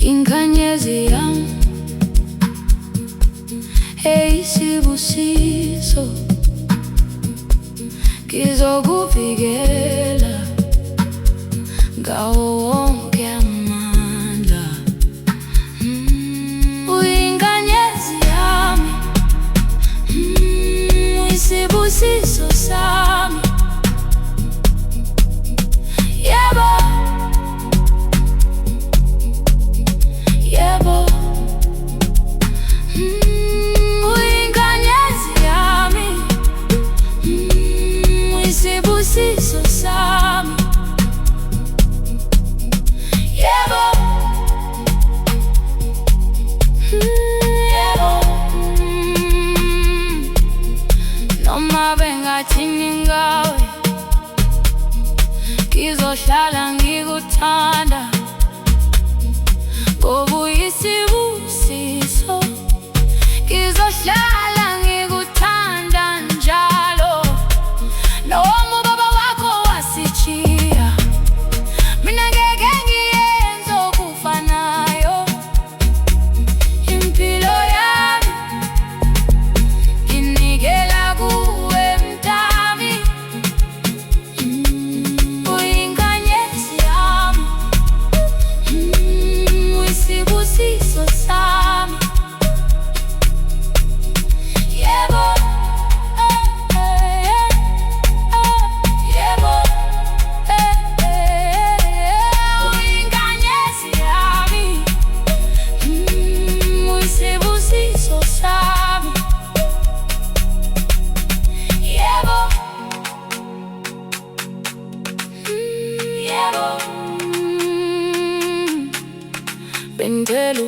Ingane yami eyisibusiso, ngizokuvikela ngawo wonke amandla. Uyingane yami, uyisibusiso sami. Yebo, yebo. Uyingane yami, uyisibusiso sami. Yebo, yebo. Noma bengathini ngawe, ngizohlala ngikuthanda, ngoba uyisibusiso. Ngizohlala ngikuthanda njalo, noma ubaba wakho wasitshiya, mina ngeke ngiyenze okufanayo. Impilo yami nginikela kuwe mtami. Uyingane yami, uyisibusiso sami. Yebo, yebo, uyingane yami, uyisibusiso sami. Yebo, yebo. Bengicela